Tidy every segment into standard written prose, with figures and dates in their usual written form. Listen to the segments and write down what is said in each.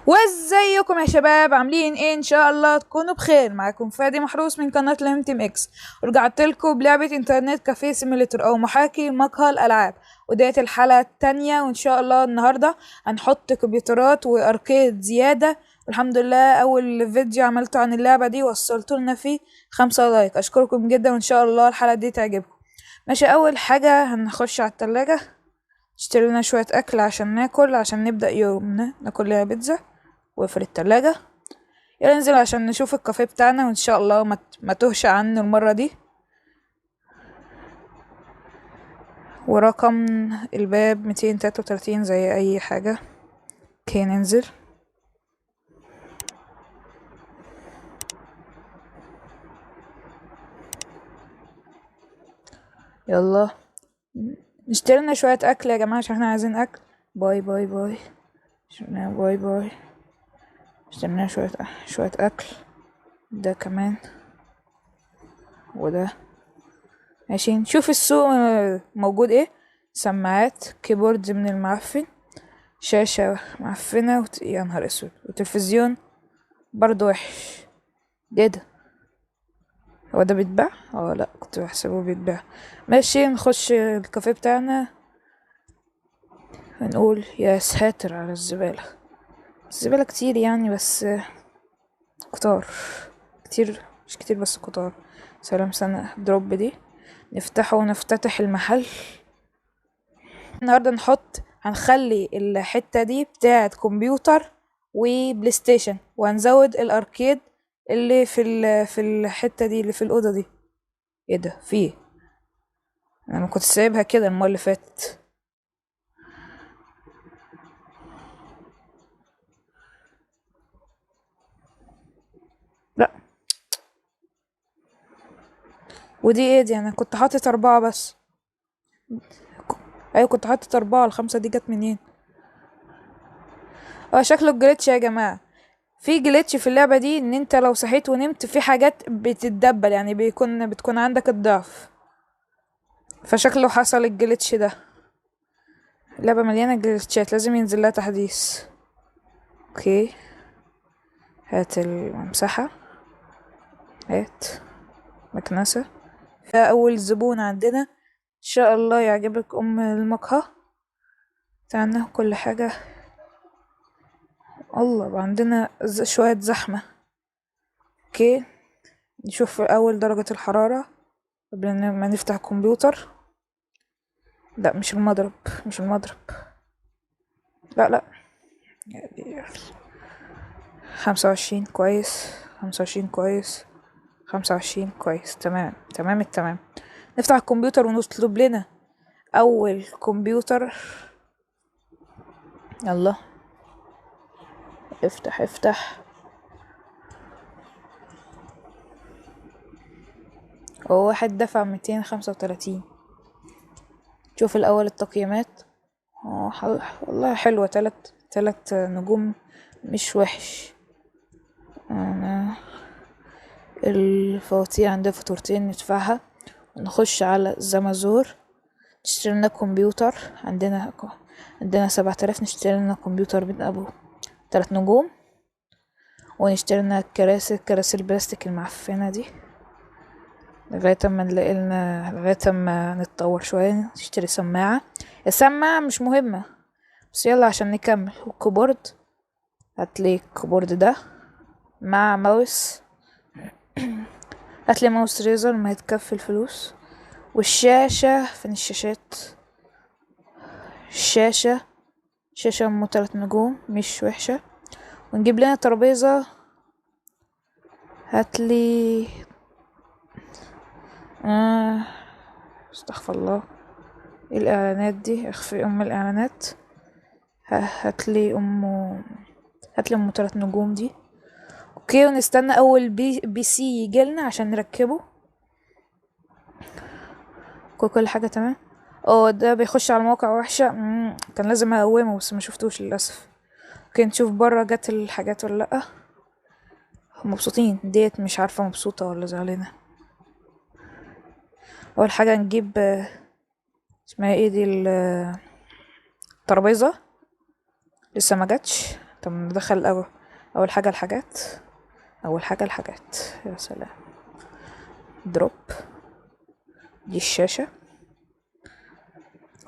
وازيكم يا شباب؟ عاملين ايه؟ ان شاء الله تكونوا بخير. معاكم فادي محروس من قناه الامتيم اكس، ورجعت لكم بلعبه انترنت كافيه سيميليتر او محاكي مقهى الالعاب. وديت الحلقه التانية، وان شاء الله النهارده هنحط كمبيوترات واركيد زياده. والحمد لله اول فيديو عملته عن اللعبه دي وصلتوا لنا فيه 5 لايك، اشكركم جدا، وان شاء الله الحلقه دي تعجبكم. ماشي، اول حاجه هنخش على التلاجة نشتري لنا شويه اكل عشان ناكل، عشان نبدا يومنا. ناكل لنا بيتزا واقفل التلاجة. يلا ننزل عشان نشوف الكافيه بتاعنا، وان شاء الله ما تهش عنه المرة دي. ورقم الباب 233 زي اي حاجة. اوكي ننزل. يلا نشتري لنا شوية اكل يا جماعة عشان احنا عايزين اكل. باي باي باي. باي باي. اشتري لنا شوية اكل. ده كمان وده. ماشي، نشوف السوق موجود ايه. سماعات، كيبورد من المعفن، شاشة معفنة يا نهار اسود، وتلفزيون برضو وحش. ده هو ده بيتباع؟ لا، كنت بحسبه بيتباع. ماشي، نخش الكافيه بتاعنا. هنقول يا ساتر على الزبالة. الزبالة كتير يعني، بس كتار. كتير مش كتير بس كتار. سلام سنة دروب دي. نفتحه ونفتتح المحل. النهاردة هنخلي الحتة دي بتاعة كمبيوتر وبلاي ستيشن، وهنزود الاركيد اللي في الحتة دي اللي في الأوضة دي. ايه ده؟ فيه انا ما كنت سايبها كده المرة اللي فاتت. لا، ودي ايه دي؟ انا كنت حاطط 4 بس. ايوه كنت حاطط 4، ال5 دي جت منين؟ شكله الجليتش يا جماعة. في جليتش في اللعبة دي، ان انت لو صحيت ونمت في حاجات بتتدبل، يعني بتكون عندك الضعف. فشكله حصل الجليتش ده. اللعبة مليانة جليتشات، لازم ينزل لها تحديث. اوكي، هات المساحة. هات مكنسة. اول زبون عندنا، ان شاء الله يعجبك المقهى بتاعنا كل حاجة. الله، عندنا شوية زحمة. اوكي، نشوف اول درجة الحرارة قبل ما نفتح الكمبيوتر. لا مش المضرب، مش المضرب. لا لا، 25 كويس، 25 كويس، 25 كويس. تمام تمام التمام. نفتح الكمبيوتر ونطلب لنا اول كمبيوتر. يلا افتح افتح. هو واحد دفع 235. شوف الاول التقييمات. والله حلوة، تلات نجوم، مش وحش. انا الفواتير عندها فاتورتين ندفعها، ونخش على زمازور نشتري لنا كمبيوتر. عندنا 7000، نشتري لنا كمبيوتر من ابو 3 نجوم. ونشتري لنا الكراسي البلاستيك المعفنة دي، لغاية ما نتطور شوية نشتري سماعة. السماعة مش مهمة بس يلا عشان نكمل. والكيبورد، هاتلي الكيبورد ده مع ماوس. هاتلي ماوس ريزر، ما يتكفي الفلوس. والشاشة، فين الشاشات؟ شاشة ام 3 نجوم، مش وحشة. ونجيب لنا ترابيزة. هاتلي استغفر الله، ايه الاعلانات دي؟ اخفي الاعلانات. هاتلي ام 3 نجوم دي. اوكي، ونستنى اول بي سي يجيلنا عشان نركبه. كل حاجة تمام. ده بيخش على مواقع وحشة. كان لازم اقومه بس ما شفتوش للاسف. اوكي، نشوف بره جت الحاجات ولا لا. مبسوطين ديت، مش عارفة مبسوطة ولا زعلانة. اول حاجة نجيب اسمها ايه دي؟ الترابيزة لسه ما جاتش. طب ندخل اول حاجة الحاجات. اول حاجة الحاجات، يا سلام. دروب. دي الشاشة.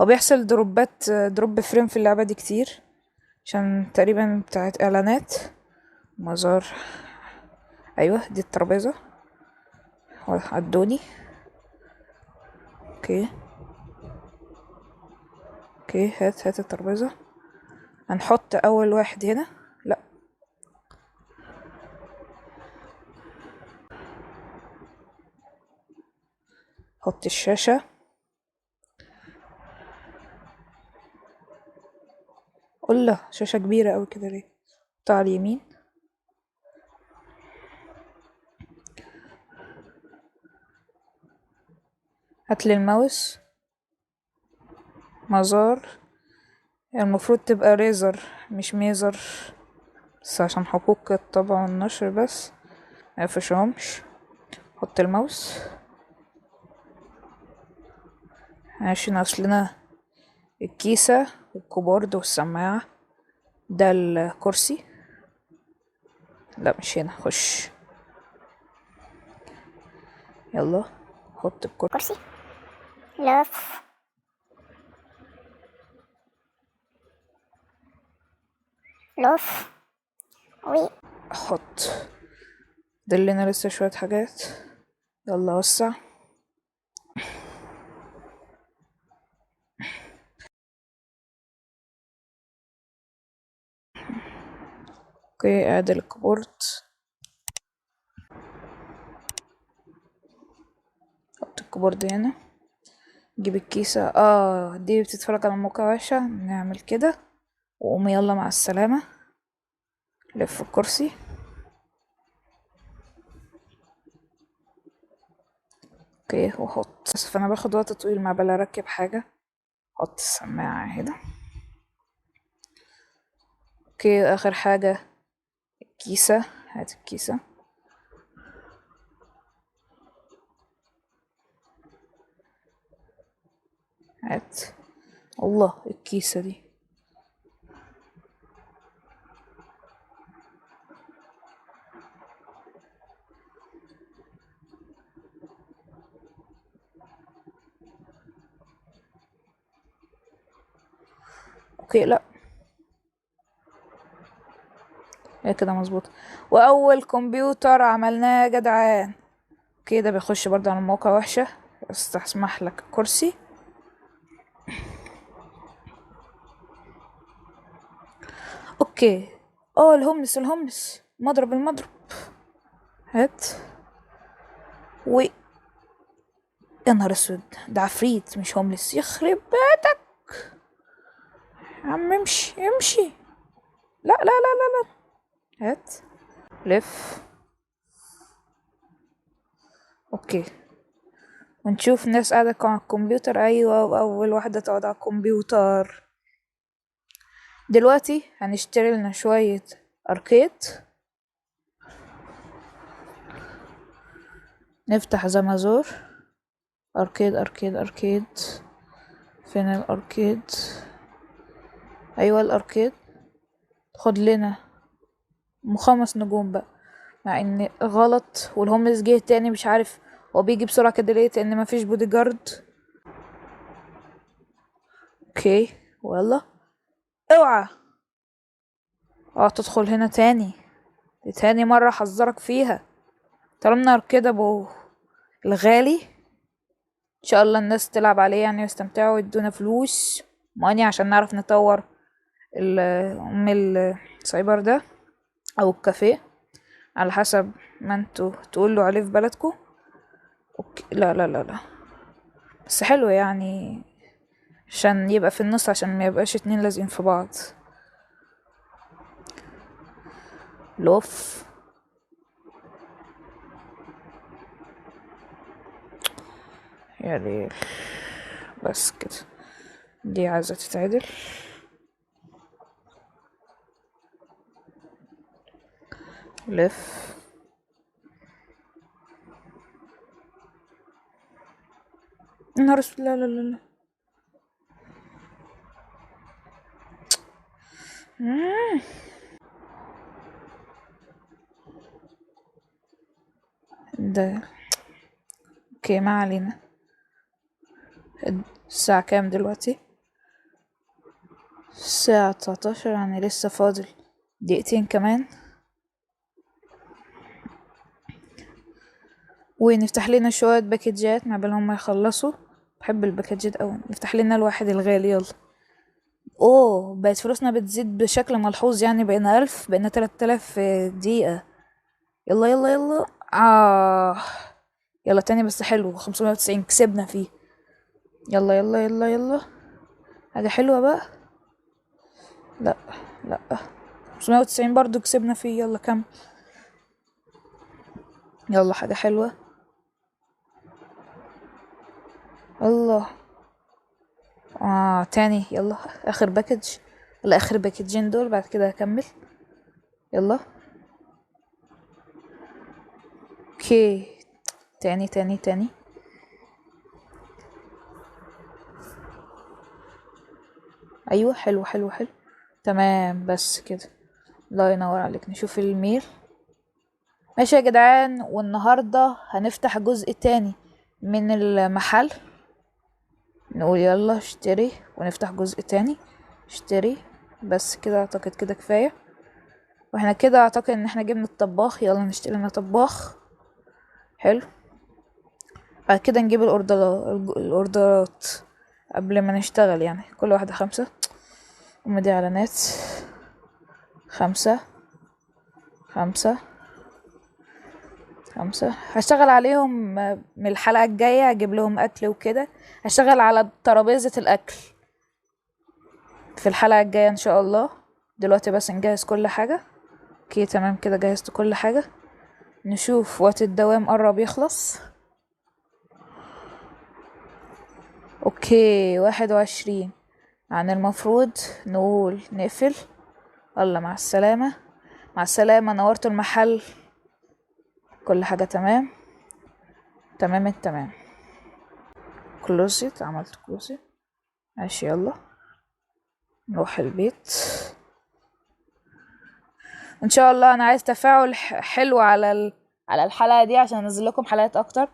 هو بيحصل دروب فريم في اللعبة دي كتير، عشان تقريبا بتاعت اعلانات. مزار. ايوه دي الترابيزة. عدوني. اوكي. اوكي، هات الترابيزة. هنحط اول واحد هنا. لا. حط الشاشة. الله، شاشة كبيرة اوي كده ليه؟ حطها على اليمين. هاتلي الماوس. مزار. المفروض تبقى ريزر مش ميزر، بس عشان حقوق الطبع والنشر بس ميقفشهمش. حط الماوس. عشان اصلنا الكيسة والكيبورد والسماعة. ده الكرسي. لا مش هنا، خش. يلا حط الكرسي. لف لف وي. حط. دلنا لسه شوية حاجات. يلا وسع. اوكي، اعدل الكيبورد. حط الكيبورد هنا. جيب الكيسة. دي بتتفرج على موقع وحشة، نعمل كده وقوم يلا مع السلامة. لف الكرسي. اوكي، وحط. بس فانا باخد وقت طويل مع بلا اركب حاجة. حط السماعة هنا. اوكي، اخر حاجة الكيسة. هات الكيسة. هات. الله، الكيسة دي. اوكي، لا هي كده مظبوط. واول كمبيوتر عملناه يا جدعان. اوكي، ده بيخش برضه على الموقع وحشة. استسمح لك كرسي. اوكي. الهوملس مضرب المضرب. هات. و يا نهار اسود، ده عفريت مش هوملس، يخرب بيتك. يا عم امشي. لا لا لا لا لا. هات. لف. اوكي، ونشوف ناس قاعدة على الكمبيوتر. ايوه، واول واحدة تقعد على الكمبيوتر. دلوقتي هنشتري لنا شوية اركيد. نفتح زمازور. اركيد. فين الاركيد؟ ايوه الاركيد. خد لنا 5 نجوم بقى، مع ان غلط. والهوملس جه تاني، مش عارف هو بيجي بسرعة كده ليه، لان مفيش بودي جارد. اوكي، ويلا. اوعى تدخل هنا تاني. دي تاني مرة حذرك فيها. طالما كده ابو الغالي، ان شاء الله الناس تلعب عليه يعني ويستمتعوا ويدونا فلوس ماني عشان نعرف نطور ام السايبر ده او الكافيه، على حسب ما انتوا تقولوا عليه في بلدكم. اوكي، لا لا لا لا، بس حلو يعني، عشان يبقى في النص، عشان ما يبقاش 2 لازقين في بعض. لوف. يعني بس كده، دي عايزة تتعدل. لف. نهار اسود، لا لا لا لا. ده اوكي ما علينا. الساعة كام دلوقتي؟ الساعة 19، يعني لسه فاضل دقيقتين كمان ونفتح لنا شوية باكيجات مع بالهم ما يخلصوا. بحب الباكيجات اوي. نفتح لنا الواحد الغالي يلا. اوه بقت فلوسنا بتزيد بشكل ملحوظ، يعني بقينا 1000، بقينا 3000 في دقيقة. يلا يلا يلا. يلا تاني بس حلو. 590 كسبنا فيه. يلا يلا يلا يلا. حاجة حلوة بقى. لا لا 590 برضو كسبنا فيه. يلا كم. يلا حاجة حلوة. الله. تاني يلا. اخر باكج. يلا اخر باكجين دول بعد كده هكمل. يلا. اوكي تاني تاني تاني. ايوه حلو حلو حلو. تمام بس كده. الله ينور عليك. نشوف الميل. ماشي يا جدعان، والنهاردة هنفتح جزء تاني من المحل. نقول يلا اشتري ونفتح جزء تاني. اشتري. بس كده اعتقد كده كفاية. واحنا كده اعتقد ان احنا جبنا الطباخ. يلا نشتري لنا طباخ. حلو. بعد كده نجيب الاوردرات قبل ما نشتغل، يعني كل واحدة 5. دي اعلانات. 5 5 5. هشتغل عليهم من الحلقة الجاية. هجيب لهم اكل وكده. هشتغل على ترابيزة الاكل في الحلقة الجاية ان شاء الله. دلوقتي بس نجهز كل حاجة. اوكي تمام كده جهزت كل حاجة. نشوف وقت الدوام قرب يخلص. اوكي 21. يعني المفروض نقول نقفل. الله مع السلامة. مع السلامة. نورت المحل. كل حاجة تمام. تمام التمام. كلوزيت. عملت كلوزيت. ماشي يلا نروح البيت ان شاء الله. انا عايز تفاعل حلو على الحلقة دي عشان انزل لكم حلقات اكتر.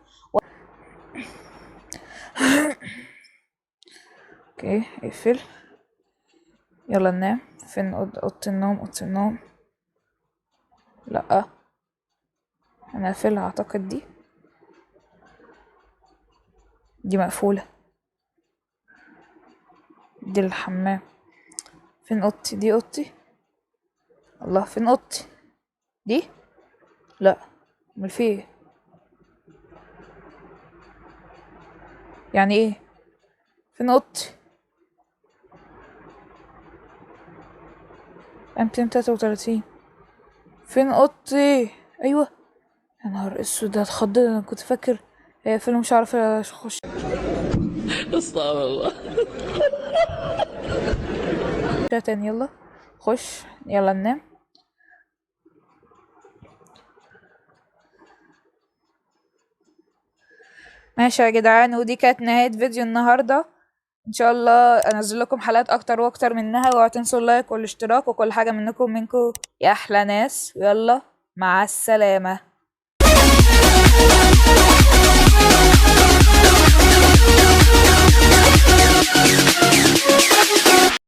اوكي اقفل. يلا ننام. فين اوضة النوم؟ اوضة النوم. لا انا اقفلها اعتقد. دي مقفولة. دي الحمام. فين اوضتي؟ دي اوضتي. الله فين اوضتي دي؟ لا امال في ايه؟ يعني ايه؟ فين اوضتي؟ 233. فين اوضتي؟ ايوه. يا نهار اسود اتخضيت. انا كنت فاكر هي فيلم مش عارفه اخش. استغفر الله. تاني يلا خش. يلا ننام. ماشي يا جدعان، ودي كانت نهاية فيديو النهاردة. ان شاء الله انزل لكم حلقات اكتر واكتر منها. واوعوا تنسوا اللايك والاشتراك وكل حاجة منكم يا احلى ناس. ويلا مع السلامة.